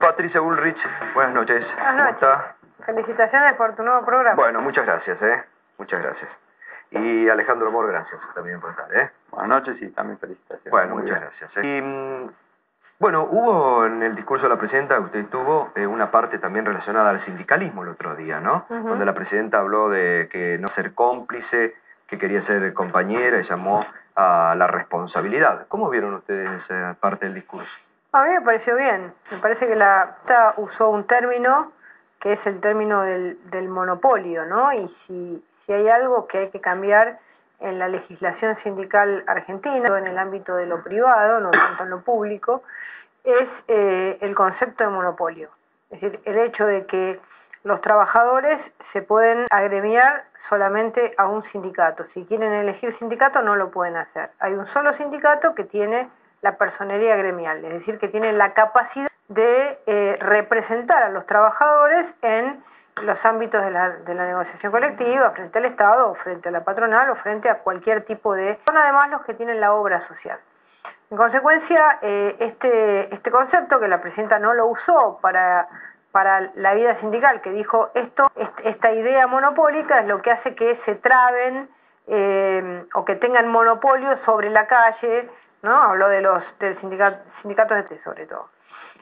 Patricia Bullrich, buenas noches. Buenas noches. ¿Cómo está? Felicitaciones por tu nuevo programa. Bueno, muchas gracias, muchas gracias. Y Alejandro Amor, gracias también por estar, Buenas noches y también felicitaciones. Bueno, muchas gracias. Y, bueno, hubo en el discurso de la presidenta que usted tuvo una parte también relacionada al sindicalismo el otro día, ¿no? Donde la presidenta habló de que no ser cómplice, que quería ser compañera y llamó a la responsabilidad. ¿Cómo vieron ustedes esa parte del discurso? A mí me pareció bien. Me parece que esta usó un término que es el término del monopolio, ¿no? Y si hay algo que hay que cambiar en la legislación sindical argentina, en el ámbito de lo privado, no tanto en lo público, es el concepto de monopolio. Es decir, el hecho de que los trabajadores se pueden agremiar solamente a un sindicato. Si quieren elegir sindicato, no lo pueden hacer. Hay un solo sindicato que tiene la personería gremial, es decir, que tiene la capacidad de representar a los trabajadores en los ámbitos de la negociación colectiva, frente al Estado, o frente a la patronal, o frente a cualquier tipo de... Son además los que tienen la obra social. En consecuencia, este concepto, que la presidenta no lo usó para la vida sindical, que dijo esta idea monopólica es lo que hace que se traben o que tengan monopolio sobre la calle, ¿no? Habló del sindicato sobre todo.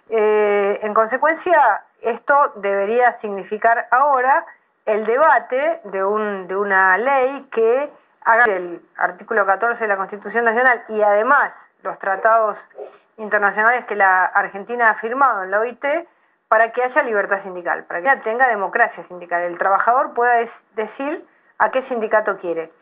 En consecuencia, esto debería significar ahora el debate de una ley que haga el artículo 14 de la Constitución Nacional y además los tratados internacionales que la Argentina ha firmado en la OIT, para que haya libertad sindical, para que tenga democracia sindical. El trabajador pueda decir a qué sindicato quiere.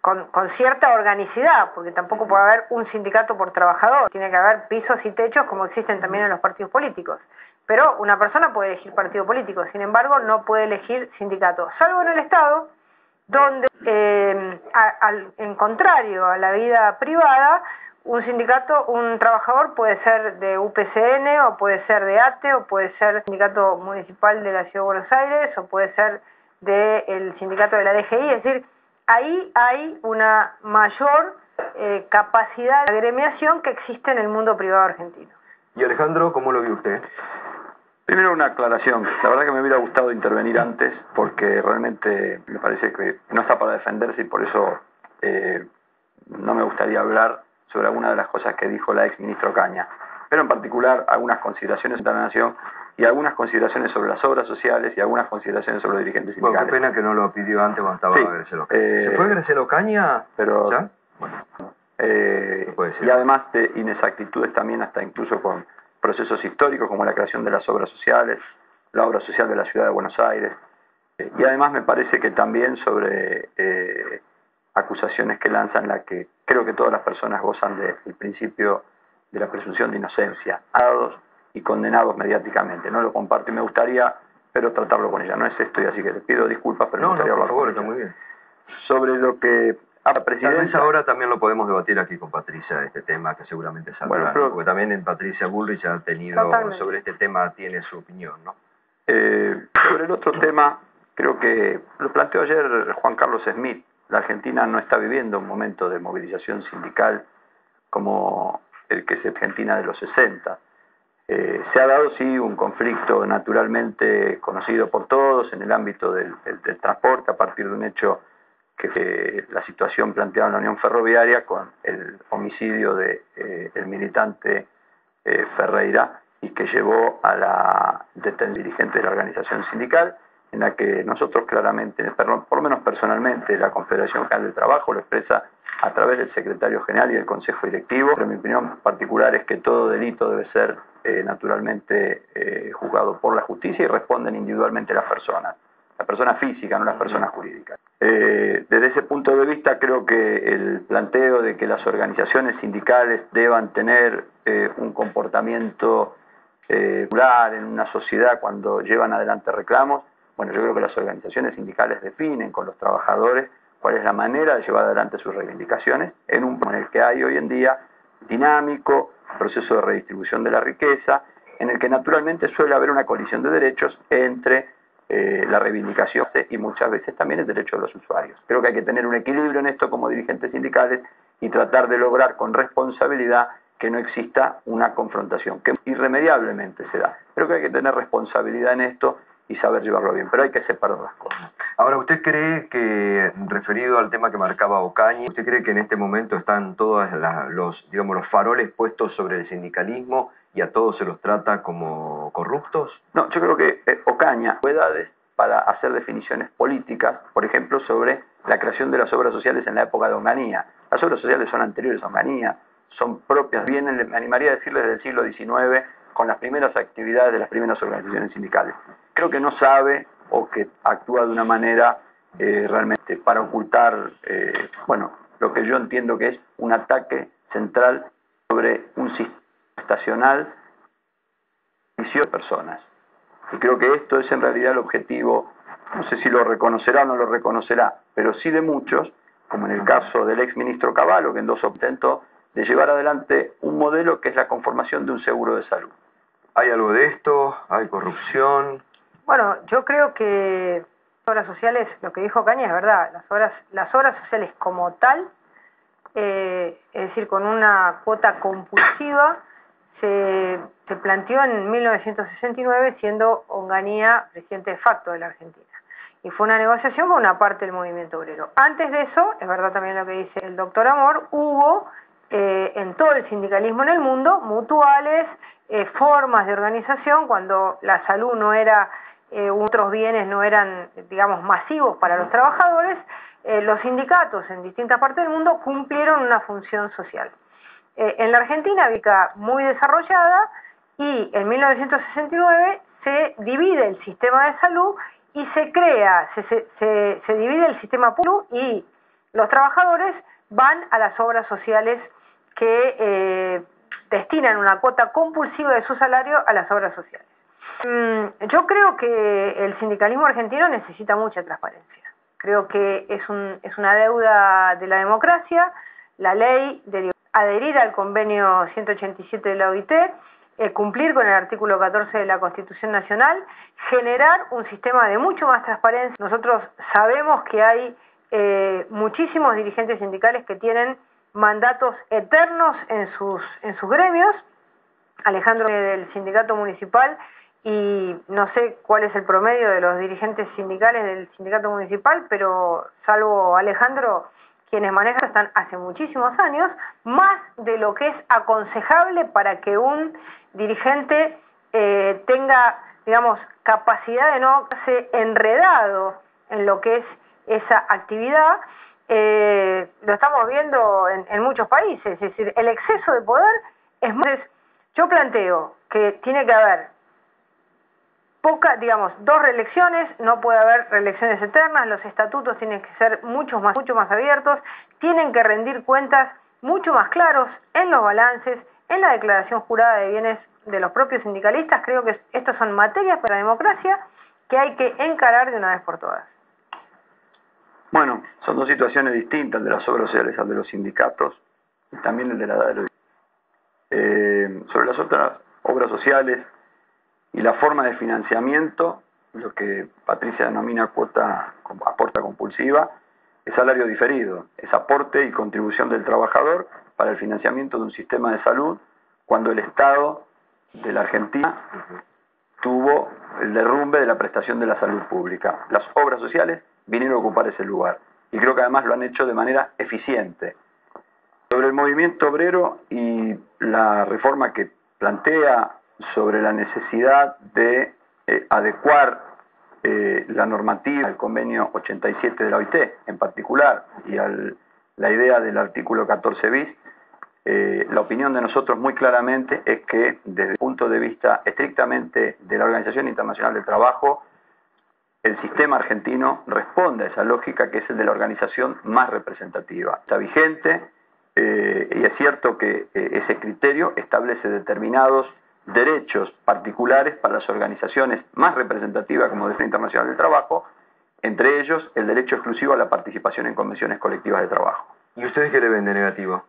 Con cierta organicidad, porque tampoco puede haber un sindicato por trabajador. Tiene que haber pisos y techos como existen también en los partidos políticos. Pero una persona puede elegir partido político, sin embargo no puede elegir sindicato, salvo en el Estado, donde en contrario a la vida privada, un trabajador puede ser de UPCN, o puede ser de ATE, o puede ser sindicato municipal de la Ciudad de Buenos Aires, o puede ser del sindicato de la DGI, es decir, ahí hay una mayor capacidad de agremiación que existe en el mundo privado argentino. Y Alejandro, ¿cómo lo vio usted? Primero una aclaración. La verdad que me hubiera gustado intervenir antes porque realmente me parece que no está para defenderse y por eso no me gustaría hablar sobre alguna de las cosas que dijo la ex ministro Caña. Pero en particular algunas consideraciones de la Nación y algunas consideraciones sobre las obras sociales y algunas consideraciones sobre los dirigentes sindicales. Bueno, qué pena que no lo pidió antes cuando estaba Graciela Ocaña. ¿Se fue Graciela Ocaña? Pero, ¿ya? Bueno, y además de inexactitudes también hasta incluso con procesos históricos como la creación de las obras sociales, la obra social de la Ciudad de Buenos Aires. Y además me parece que también sobre acusaciones que lanzan la que creo que todas las personas gozan del principio de la presunción de inocencia, dados y condenados mediáticamente. No lo comparto y me gustaría, pero tratarlo con ella. No es esto y así que le pido disculpas, pero me gustaría hablar con ella. Está muy bien. Sobre lo que la presidenta... Tal vez ahora también lo podemos debatir aquí con Patricia, este tema que seguramente saldrá, pero, porque también en Patricia Bullrich ha tenido, sobre este tema tiene su opinión, ¿no? Sobre el otro tema, creo que lo planteó ayer Juan Carlos Smith. La Argentina no está viviendo un momento de movilización sindical como el que es Argentina de los 60. Se ha dado, sí, un conflicto naturalmente conocido por todos en el ámbito del transporte a partir de un hecho que la situación planteada en la Unión Ferroviaria con el homicidio del militante Ferreira y que llevó a la detención dirigente de la organización sindical, en la que nosotros claramente, por lo menos personalmente, la Confederación General del Trabajo lo expresa a través del secretario general y del Consejo Directivo, pero mi opinión particular es que todo delito debe ser naturalmente juzgado por la justicia y responden individualmente las personas. La persona física, no las personas jurídicas. Desde ese punto de vista creo que el planteo de que las organizaciones sindicales deban tener un comportamiento regular en una sociedad cuando llevan adelante reclamos, bueno, yo creo que las organizaciones sindicales definen con los trabajadores cuál es la manera de llevar adelante sus reivindicaciones en un en el que hay hoy en día dinámico, proceso de redistribución de la riqueza, en el que naturalmente suele haber una colisión de derechos entre la reivindicación y muchas veces también el derecho de los usuarios. Creo que hay que tener un equilibrio en esto como dirigentes sindicales y tratar de lograr con responsabilidad que no exista una confrontación, que irremediablemente se da. Creo que hay que tener responsabilidad en esto y saber llevarlo bien, pero hay que separar las cosas. Ahora, ¿usted cree que, referido al tema que marcaba Ocaña, ¿usted cree que en este momento están todos los faroles puestos sobre el sindicalismo y a todos se los trata como corruptos? No, yo creo que Ocaña tuvo edades para hacer definiciones políticas, por ejemplo, sobre la creación de las obras sociales en la época de Onganía. Las obras sociales son anteriores a Onganía, son propias, vienen, me animaría a decirles, desde el siglo XIX, con las primeras actividades de las primeras organizaciones sindicales. Creo que no sabe o que actúa de una manera realmente para ocultar, lo que yo entiendo que es un ataque central sobre un sistema estacional de personas. Y creo que esto es en realidad el objetivo, no sé si lo reconocerá o no lo reconocerá, pero sí de muchos, como en el caso del ex ministro Cavallo, que endosó intento de llevar adelante un modelo que es la conformación de un seguro de salud. ¿Hay algo de esto? ¿Hay corrupción? Bueno, yo creo que las obras sociales, lo que dijo Caña es verdad, las obras sociales como tal, es decir, con una cuota compulsiva, se planteó en 1969 siendo Onganía presidente de facto de la Argentina. Y fue una negociación con una parte del movimiento obrero. Antes de eso, es verdad también lo que dice el doctor Amor, hubo en todo el sindicalismo en el mundo mutuales, formas de organización cuando la salud no era, otros bienes no eran, digamos, masivos para los trabajadores, los sindicatos en distintas partes del mundo cumplieron una función social. En la Argentina había muy desarrollada y en 1969 se divide el sistema de salud y se crea, se divide el sistema público y los trabajadores van a las obras sociales que destinan una cuota compulsiva de su salario a las obras sociales. Yo creo que el sindicalismo argentino necesita mucha transparencia. Creo que es una deuda de la democracia, la ley de adherir al convenio 187 de la OIT, cumplir con el artículo 14 de la Constitución Nacional, generar un sistema de mucho más transparencia. Nosotros sabemos que hay muchísimos dirigentes sindicales que tienen mandatos eternos en sus gremios. Alejandro del sindicato municipal, y no sé cuál es el promedio de los dirigentes sindicales del sindicato municipal, pero salvo Alejandro, quienes manejan están hace muchísimos años, más de lo que es aconsejable para que un dirigente tenga, digamos, capacidad de no ser enredado en lo que es esa actividad. Lo estamos viendo en muchos países, es decir, el exceso de poder es más. Yo planteo que tiene que haber dos reelecciones, no puede haber reelecciones eternas, los estatutos tienen que ser mucho más abiertos, tienen que rendir cuentas mucho más claros en los balances, en la declaración jurada de bienes de los propios sindicalistas. Creo que estas son materias para la democracia que hay que encarar de una vez por todas. Bueno, son dos situaciones distintas, el de las obras sociales al de los sindicatos y también el de la edad de los... sobre las otras obras sociales y la forma de financiamiento, lo que Patricia denomina aporta compulsiva, es salario diferido, es aporte y contribución del trabajador para el financiamiento de un sistema de salud cuando el Estado de la Argentina tuvo el derrumbe de la prestación de la salud pública. Las obras sociales vinieron a ocupar ese lugar y creo que además lo han hecho de manera eficiente. Sobre el movimiento obrero y la reforma que plantea sobre la necesidad de adecuar la normativa al convenio 87 de la OIT en particular y la idea del artículo 14 bis, la opinión de nosotros muy claramente es que desde el punto de vista estrictamente de la Organización Internacional del Trabajo, el sistema argentino responde a esa lógica que es el de la organización más representativa. Está vigente y es cierto que ese criterio establece determinados derechos particulares para las organizaciones más representativas como Defensa Internacional del Trabajo, entre ellos el derecho exclusivo a la participación en convenciones colectivas de trabajo. ¿Y ustedes qué le ven de negativo?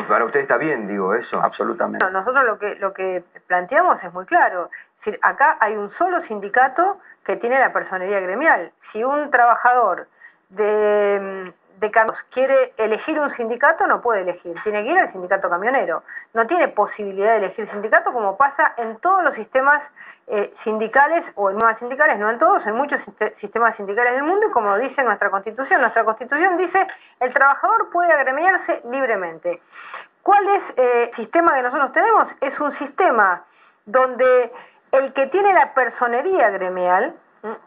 Para usted está bien, digo, eso. Absolutamente. No, nosotros lo que planteamos es muy claro. Es decir, acá hay un solo sindicato que tiene la personería gremial. Si un trabajador de de camioneros quiere elegir un sindicato, no puede elegir, tiene que ir al sindicato camionero. No tiene posibilidad de elegir sindicato como pasa en todos los sistemas sindicales o en nuevas sindicales, no en todos, en muchos sistemas sindicales del mundo, y como dice nuestra Constitución dice el trabajador puede agremiarse libremente. ¿Cuál es el sistema que nosotros tenemos? Es un sistema donde el que tiene la personería gremial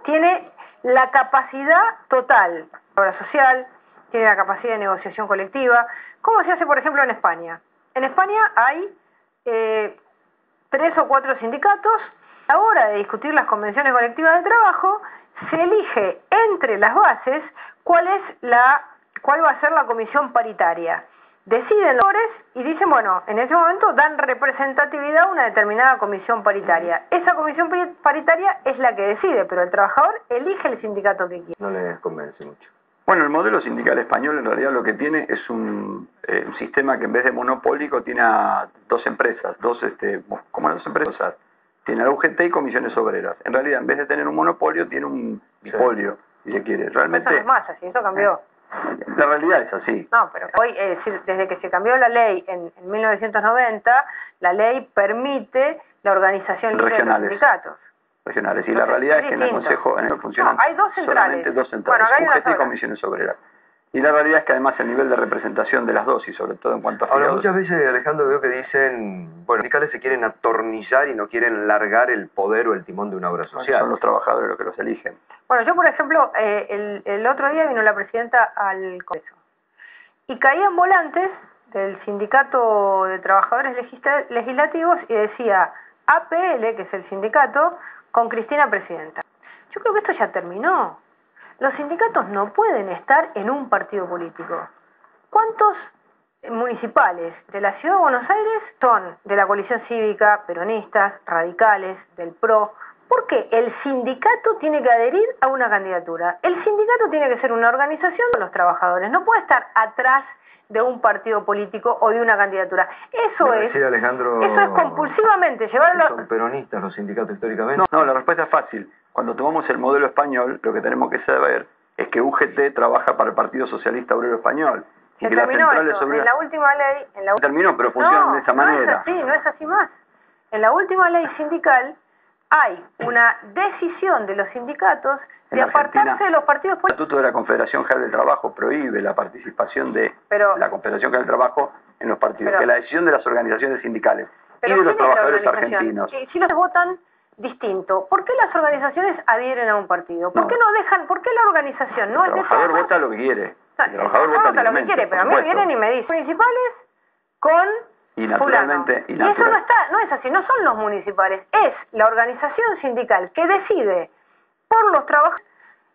tiene la capacidad total, la obra social, tiene la capacidad de negociación colectiva. ¿Cómo se hace, por ejemplo, en España? En España hay 3 o 4 sindicatos. A la hora de discutir las convenciones colectivas de trabajo, se elige entre las bases cuál va a ser la comisión paritaria. Deciden los actores y dicen, bueno, en ese momento dan representatividad a una determinada comisión paritaria. Esa comisión paritaria es la que decide, pero el trabajador elige el sindicato que quiere. No les convence mucho. Bueno, el modelo sindical español en realidad lo que tiene es un sistema que en vez de monopólico tiene a 2 empresas, como las 2 empresas, tiene la UGT y comisiones obreras. En realidad, en vez de tener un monopolio, tiene un bipolio, si se quiere. Realmente, eso no es más así, eso cambió. La realidad es así. No, pero hoy, desde que se cambió la ley en 1990, la ley permite la organización libre de los sindicatos. Regionales. Y la realidad es que en el Consejo funcionan hay 2 centrales. Solamente 2 centrales, Bueno, UGT y comisiones obreras. Y la realidad es que además el nivel de representación de las dos, y sobre todo en cuanto a ahora, afiliados... muchas veces, Alejandro, veo que dicen, bueno, los sindicales se quieren atornillar y no quieren largar el poder o el timón de una obra social. Son los trabajadores los que los eligen. Bueno, yo, por ejemplo, el otro día vino la presidenta al Congreso y caían volantes del Sindicato de Trabajadores Legislativos y decía APL, que es el sindicato, con Cristina presidenta. Yo creo que esto ya terminó. Los sindicatos no pueden estar en un partido político. ¿Cuántos municipales de la Ciudad de Buenos Aires son de la coalición cívica, peronistas, radicales, del PRO? Porque el sindicato tiene que adherir a una candidatura. El sindicato tiene que ser una organización de los trabajadores. No puede estar atrás de un partido político o de una candidatura. Eso es compulsivamente llevarlo... ¿Son peronistas los sindicatos históricamente? No, la respuesta es fácil. Cuando tomamos el modelo español, lo que tenemos que saber es que UGT trabaja para el Partido Socialista Obrero Español. Y que las centrales obreras... En la última ley... Terminó, pero funcionan de esa manera. No es así más. En la última ley sindical hay una decisión de los sindicatos de apartarse de los partidos políticos. El Estatuto de la Confederación General del Trabajo prohíbe la participación de la Confederación General del Trabajo en los partidos, que es la decisión de las organizaciones sindicales y de los trabajadores argentinos. Si los votan distinto, ¿por qué las organizaciones adhieren a un partido? ¿Por qué no dejan? ¿Por qué la organización no es de todos? El trabajador vota lo que quiere. El trabajador vota lo que quiere, pero a mí vienen y me dicen municipales con y naturalmente y eso no es así, no son los municipales, es la organización sindical que decide por los trabajadores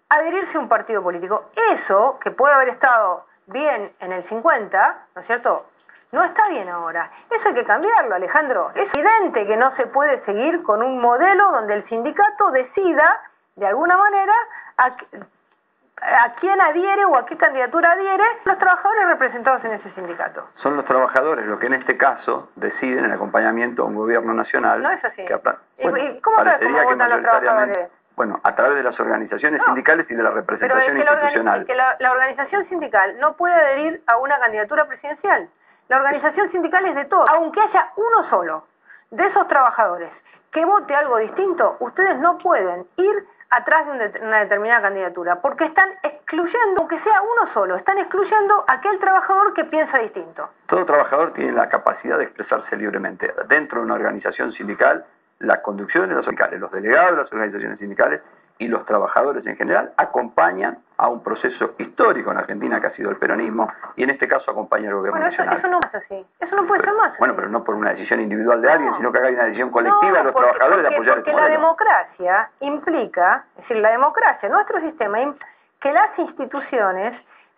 adherirse a un partido político. Eso, que puede haber estado bien en el 50, ¿no es cierto?, no está bien ahora. Eso hay que cambiarlo, Alejandro. Es evidente que no se puede seguir con un modelo donde el sindicato decida, de alguna manera, a quién adhiere o a qué candidatura adhiere los trabajadores representados en ese sindicato. Son los trabajadores los que en este caso deciden el acompañamiento a un gobierno nacional. No es así. ¿Y cómo sabes cómo votan los trabajadores? Bueno, a través de las organizaciones sindicales y de la representación institucional. Pero la organización sindical no puede adherir a una candidatura presidencial. La organización sindical es de todos. Aunque haya uno solo de esos trabajadores que vote algo distinto, ustedes no pueden ir atrás de una determinada candidatura, porque están excluyendo, aunque sea uno solo, están excluyendo a aquel trabajador que piensa distinto. Todo trabajador tiene la capacidad de expresarse libremente. Dentro de una organización sindical, la conducción de las sindicales, los delegados de las organizaciones sindicales y los trabajadores en general acompañan a un proceso histórico en Argentina que ha sido el peronismo, y en este caso acompaña al gobierno nacional. Eso no es así, eso no puede ser más. Bueno, pero no por una decisión individual de alguien, sino que acá hay una decisión colectiva de los trabajadores de apoyar porque la democracia implica, es decir, la democracia, nuestro sistema, que las instituciones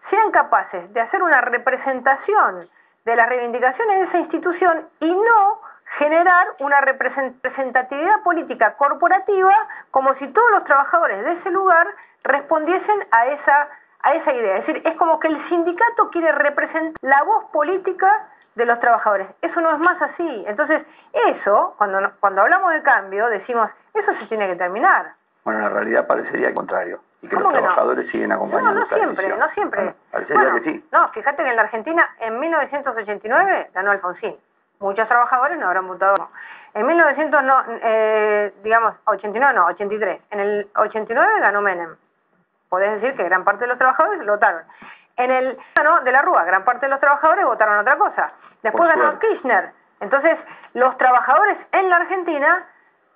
sean capaces de hacer una representación de las reivindicaciones de esa institución y no generar una representatividad política corporativa como si todos los trabajadores de ese lugar respondiesen a esa idea. Es decir, es como que el sindicato quiere representar la voz política de los trabajadores. Eso no es más así. Entonces, eso, cuando hablamos de cambio, decimos, eso se tiene que terminar. Bueno, la realidad parecería al contrario, y que los ¿Cómo que no? trabajadores siguen acompañando No esta siempre, decisión. no siempre. Bueno, parecería que sí. No, fíjate que en la Argentina en 1989 ganó Alfonsín. Muchos trabajadores no habrán votado. En 1989 no, 83. En el 89 ganó Menem. Podés decir que gran parte de los trabajadores votaron. En el no, de la Rúa, gran parte de los trabajadores votaron otra cosa. Después Por ganó suerte. Kirchner. Entonces, los trabajadores en la Argentina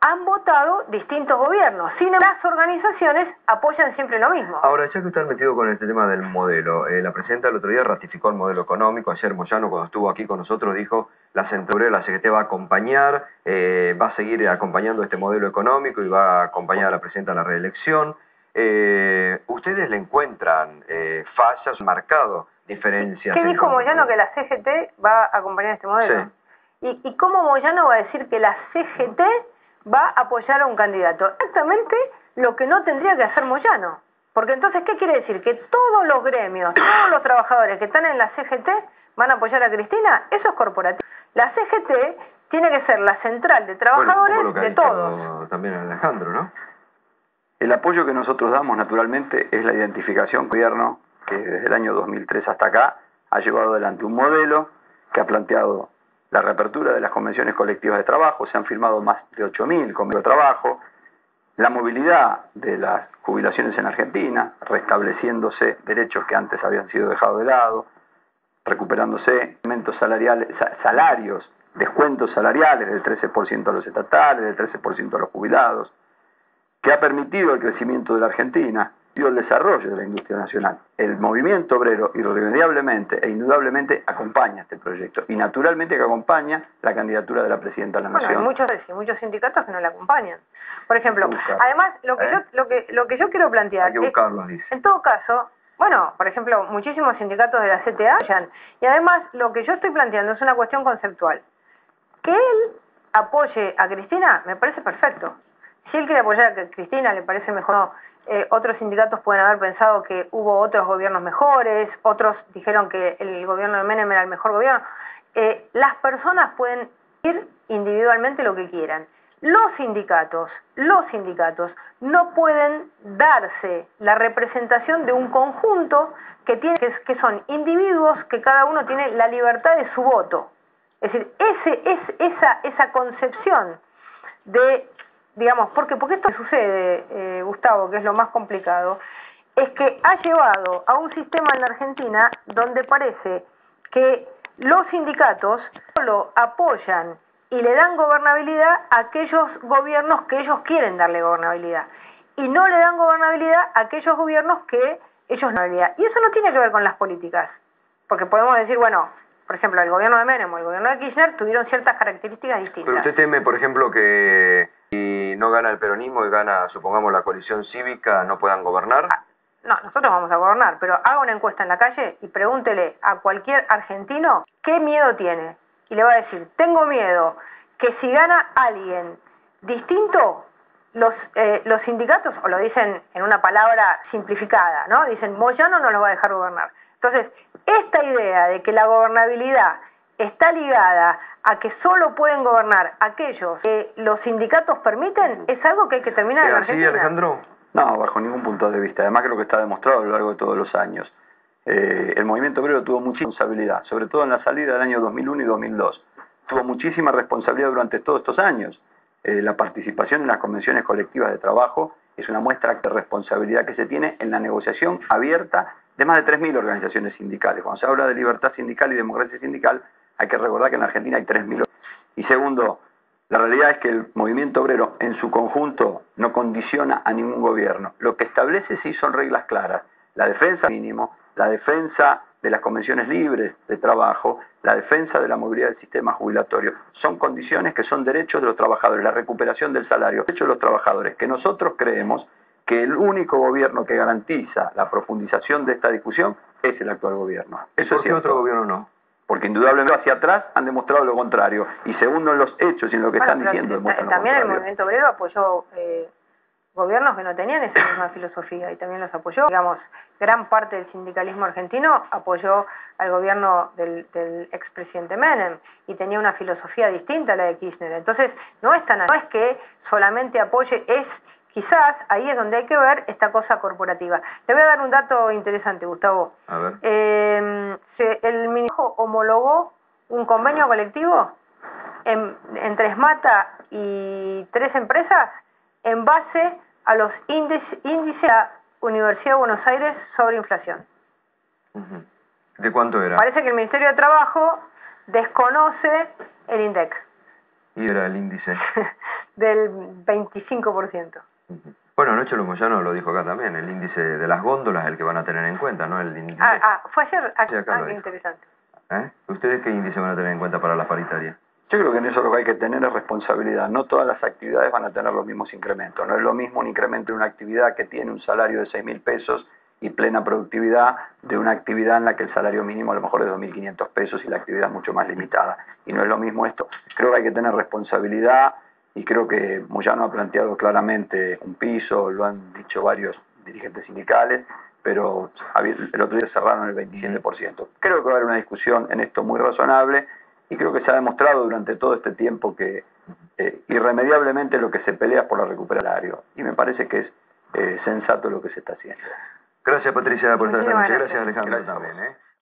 han votado distintos gobiernos. Sin embargo, las organizaciones apoyan siempre lo mismo. Ahora, ya que usted ha metido con este tema del modelo, la presidenta el otro día ratificó el modelo económico. Ayer Moyano, cuando estuvo aquí con nosotros, dijo la Central, la CGT va a acompañar, va a seguir acompañando este modelo económico y va a acompañar a la presidenta a la reelección. ¿Ustedes le encuentran fallas, marcado diferencias? ¿Qué dijo Moyano? Que la CGT va a acompañar este modelo. Sí. ¿Y cómo Moyano va a decir que la CGT va a apoyar a un candidato? Exactamente lo que no tendría que hacer Moyano. Porque entonces, ¿qué quiere decir? Que todos los gremios, todos los trabajadores que están en la CGT van a apoyar a Cristina. Eso es corporativo. La CGT tiene que ser la central de trabajadores, bueno, un poco lo que ha de dicho todos. también Alejandro, ¿no? El apoyo que nosotros damos, naturalmente, es la identificación del gobierno que desde el año 2003 hasta acá ha llevado adelante un modelo que ha planteado la reapertura de las convenciones colectivas de trabajo. Se han firmado más de 8.000 convenios de trabajo, la movilidad de las jubilaciones en Argentina, restableciéndose derechos que antes habían sido dejados de lado, recuperándose aumentos salariales, salarios, descuentos salariales del 13% a los estatales, del 13% a los jubilados, que ha permitido el crecimiento de la Argentina y el desarrollo de la industria nacional. El movimiento obrero irremediablemente e indudablemente acompaña este proyecto y naturalmente que acompaña la candidatura de la presidenta de la Nación. Hay muchos sindicatos que no la acompañan. Por ejemplo, además, lo que yo quiero plantear Hay que buscarlos, dice. En todo caso, bueno, por ejemplo, muchísimos sindicatos de la CTA apoyan. Y además, lo que yo estoy planteando es una cuestión conceptual. Que él apoye a Cristina me parece perfecto. Si él quiere apoyar a Cristina, le parece mejor. No. Otros sindicatos pueden haber pensado que hubo otros gobiernos mejores, otros dijeron que el gobierno de Menem era el mejor gobierno. Las personas pueden ir individualmente lo que quieran. Los sindicatos no pueden darse la representación de un conjunto que son individuos que cada uno tiene la libertad de su voto. Es decir, esa concepción de, digamos, porque esto que sucede, Gustavo, que es lo más complicado, es que ha llevado a un sistema en la Argentina donde parece que los sindicatos solo apoyan y le dan gobernabilidad a aquellos gobiernos que ellos quieren darle gobernabilidad y no le dan gobernabilidad a aquellos gobiernos que ellos no. Y eso no tiene que ver con las políticas, porque podemos decir, bueno, por ejemplo, el gobierno de Menem o el gobierno de Kirchner tuvieron ciertas características distintas. Pero usted teme, por ejemplo, que si no gana el peronismo y gana, supongamos, la coalición cívica, no puedan gobernar. No, nosotros vamos a gobernar, pero haga una encuesta en la calle y pregúntele a cualquier argentino qué miedo tiene. Y le va a decir, tengo miedo que si gana alguien distinto, los sindicatos, o lo dicen en una palabra simplificada, ¿no? Dicen, Moyano no los va a dejar gobernar. Entonces, esta idea de que la gobernabilidad está ligada a que solo pueden gobernar aquellos que los sindicatos permiten, es algo que hay que terminar en Argentina. ¿Sí, Alejandro? No, bajo ningún punto de vista. Además, creo que está demostrado a lo largo de todos los años. El movimiento obrero tuvo mucha responsabilidad, sobre todo en la salida del año 2001 y 2002. Tuvo muchísima responsabilidad durante todos estos años. La participación en las convenciones colectivas de trabajo es una muestra de responsabilidad que se tiene en la negociación abierta de más de 3.000 organizaciones sindicales. Cuando se habla de libertad sindical y democracia sindical, hay que recordar que en la Argentina hay 3.000. Y segundo, la realidad es que el movimiento obrero en su conjunto no condiciona a ningún gobierno. Lo que establece sí son reglas claras. La defensa mínimo, la defensa de las convenciones libres de trabajo, la defensa de la movilidad del sistema jubilatorio. Son condiciones que son derechos de los trabajadores, la recuperación del salario, derechos de los trabajadores, que nosotros creemos que el único gobierno que garantiza la profundización de esta discusión es el actual gobierno. ¿Eso es otro gobierno no? Porque indudablemente hacia atrás han demostrado lo contrario. Y segundo en los hechos y en lo que están diciendo demuestran lo también contrario. El movimiento obrero apoyó gobiernos que no tenían esa misma filosofía y también los apoyó. Digamos, gran parte del sindicalismo argentino apoyó al gobierno del expresidente Menem y tenía una filosofía distinta a la de Kirchner. Entonces, no es que solamente apoye, es quizás ahí es donde hay que ver esta cosa corporativa. Le voy a dar un dato interesante, Gustavo. A ver. El Ministerio homologó un convenio colectivo entre ESMATA y 3 empresas en base a los índices de la Universidad de Buenos Aires sobre inflación. ¿De cuánto era? Parece que el Ministerio de Trabajo desconoce el INDEC. ¿Y era el índice? Del 25%. Bueno, anoche Moyano lo dijo acá también, el índice de las góndolas es el que van a tener en cuenta, ¿no? El índice. ¿Fue ayer? Sí, acá lo Qué dijo. interesante. ¿Ustedes qué índice van a tener en cuenta para la paritaria? Yo creo que en eso lo que hay que tener es responsabilidad. No todas las actividades van a tener los mismos incrementos. No es lo mismo un incremento en una actividad que tiene un salario de 6.000 pesos y plena productividad de una actividad en la que el salario mínimo a lo mejor es 2.500 pesos y la actividad es mucho más limitada. Y no es lo mismo esto. Creo que hay que tener responsabilidad y creo que Moyano ha planteado claramente un piso, lo han dicho varios dirigentes sindicales, pero el otro día cerraron el 27%. Creo que va a haber una discusión en esto muy razonable y creo que se ha demostrado durante todo este tiempo que irremediablemente lo que se pelea es por la recuperación del salario. Y me parece que es sensato lo que se está haciendo. Gracias, Patricia, por estar esta noche. Gracias. Gracias, Alejandro, Gracias. también.